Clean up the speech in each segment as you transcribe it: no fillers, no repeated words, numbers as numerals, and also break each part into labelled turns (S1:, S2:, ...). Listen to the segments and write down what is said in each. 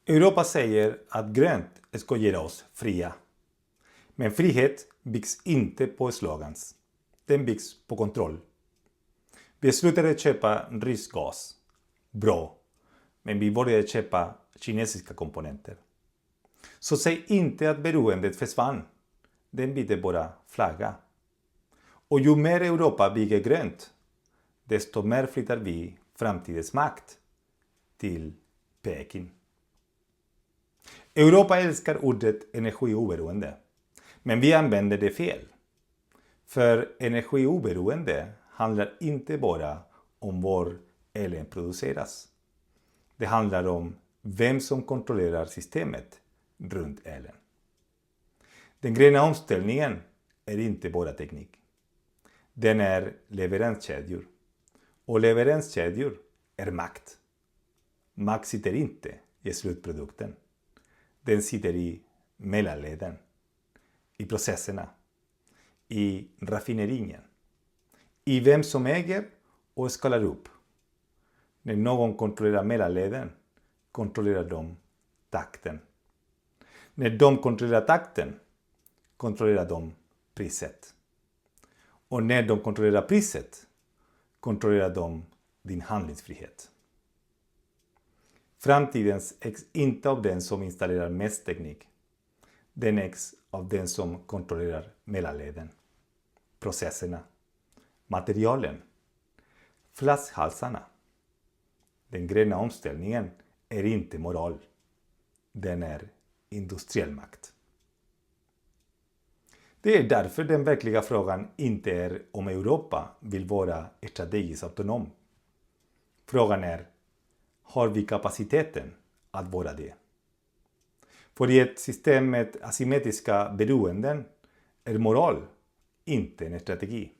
S1: Europa säger att grönt ska göra oss fria. Men frihet byggs inte på slogans. Den byggs på kontroll. Vi slutade köpa rysk gas. Bra. Men vi började köpa kinesiska komponenter. Så säg inte att beroendet försvann. Den byter bara flagga. Och ju mer Europa bygger grönt, desto mer flyttar vi framtidens makt till Peking. Europa älskar ordet energioberoende. Men vi använder det fel. För energioberoende handlar inte bara om var elen produceras. Det handlar om vem som kontrollerar systemet runt elen. Den gröna omställningen är inte bara teknik. Den är leveranskedjor. Och leveranskedjor är makt. Makt sitter inte i slutprodukten. Den sitter i mellanleden. I processerna. I raffineringen. I vem som äger och skalar upp. När någon kontrollerar mellanleden kontrollerar de takten. När de kontrollerar takten kontrollerar de priset. Och när de kontrollerar priset kontrollerar de din handlingsfrihet. Framtiden ägs inte av den som installerar mest teknik. Den ägs av den som kontrollerar mellanleden, processerna, materialen, flaskhalsarna. Den gröna omställningen är inte moral. Den är industriell makt. Det är därför den verkliga frågan inte är om Europa vill vara strategiskt autonom. Frågan är, har vi kapaciteten att vara det? För i ett system med asymmetriska beroenden är moral inte en strategi.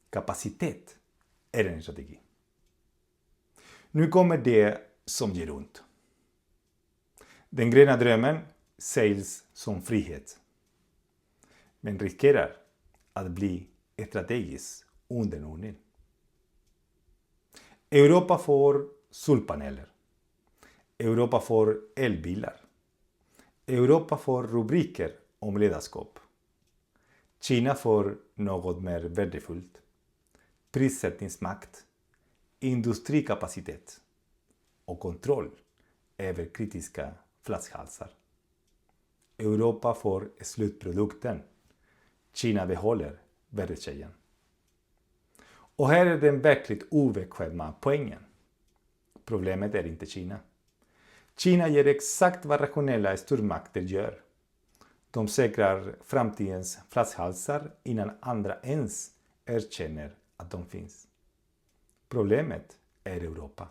S1: Kapacitet är en strategi. Nu kommer det som ger ont. Den gröna drömmen säljs som frihet. Men riskerar att bli strategisk underordning. Europa får solpaneler. Europa får elbilar. Europa får rubriker om ledarskap. Kina får något mer värdefullt. Prissättningsmakt, industrikapacitet och kontroll över kritiska flaskhalsar. Europa får slutprodukten. Kina behåller värdekedjan. Och här är den verkligt obekväma poängen. Problemet är inte Kina. Kina gör exakt vad rationella stormakter gör. De säkrar framtidens flaskhalsar innan andra ens erkänner att de finns. Problemet är Europa.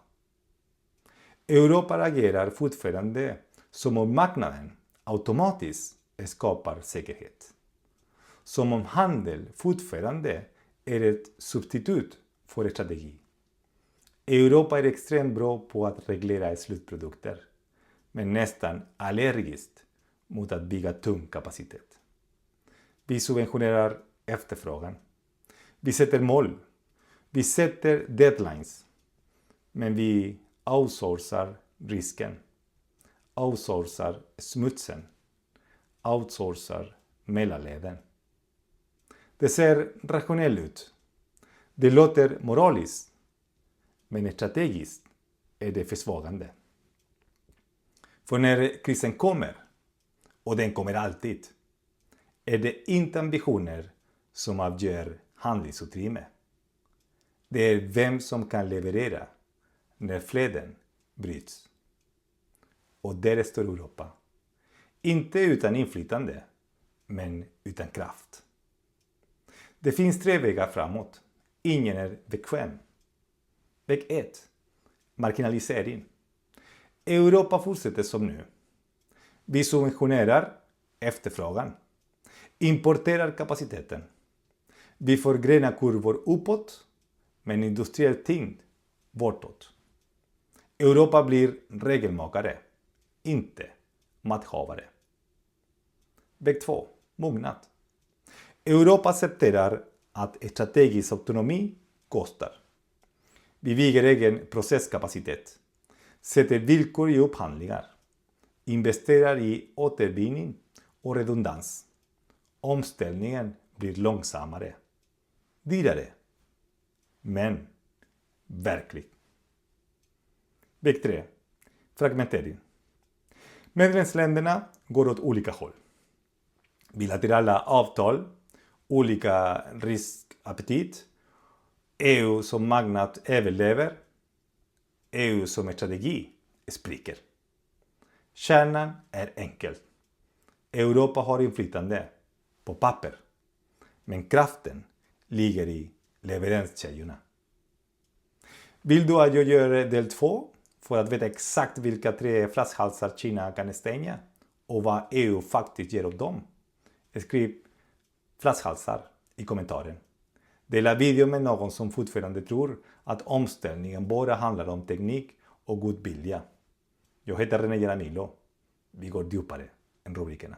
S1: Europa agerar fortfarande som om marknaden automatiskt skapar säkerhet. Som om handel fortfarande är ett substitut för strategi. Europa är extremt bra på att reglera slutprodukter, men nästan allergiskt mot att bygga tung kapacitet. Vi subventionerar efterfrågan. Vi sätter mål. Vi sätter deadlines. Men vi outsourcar risken. Outsourcar smutsen. Outsourcar mellanleden. Det ser rationellt ut. Det låter moraliskt. Men strategiskt är det försvagande. För när krisen kommer, och den kommer alltid, är det inte ambitioner som avgör handlingsutrymme. Det är vem som kan leverera när flöden bryts. Och där står Europa. Inte utan inflytande, men utan kraft. Det finns 3 vägar framåt. Ingen är bekväm. Väg 1. Marginalisering. Europa fortsätter som nu. Vi subventionerar efterfrågan. Importerar kapaciteten. Vi får gröna kurvor uppåt, men industriell tyngd bortåt. Europa blir regelmakare, inte makthavare. Väg 2. Mognad. Europa accepterar att strategisk autonomi kostar. Vi bygger egen processkapacitet. Sätter villkor i upphandlingar. investerar i återvinning och redundans. Omställningen blir långsammare, dyrare, men verklig. Väg 3. Fragmentering. Medlemsländerna går åt olika håll. Bilaterala avtal, olika riskappetit, EU som marknad överlever, EU som strategi spricker. Kärnan är enkel. Europa har inflytande på papper, men kraften ligger i leveranskedjorna. Vill du att jag gör del 2 för att veta exakt vilka 3 flaskhalsar Kina kan stänga och vad EU faktiskt ger åt dem? Skriv flaskhalsar i kommentaren. Dela videon med någon som fortfarande tror att omställningen bara handlar om teknik och god vilja. Jag heter René Jaramillo. Vi går djupare än rubrikerna.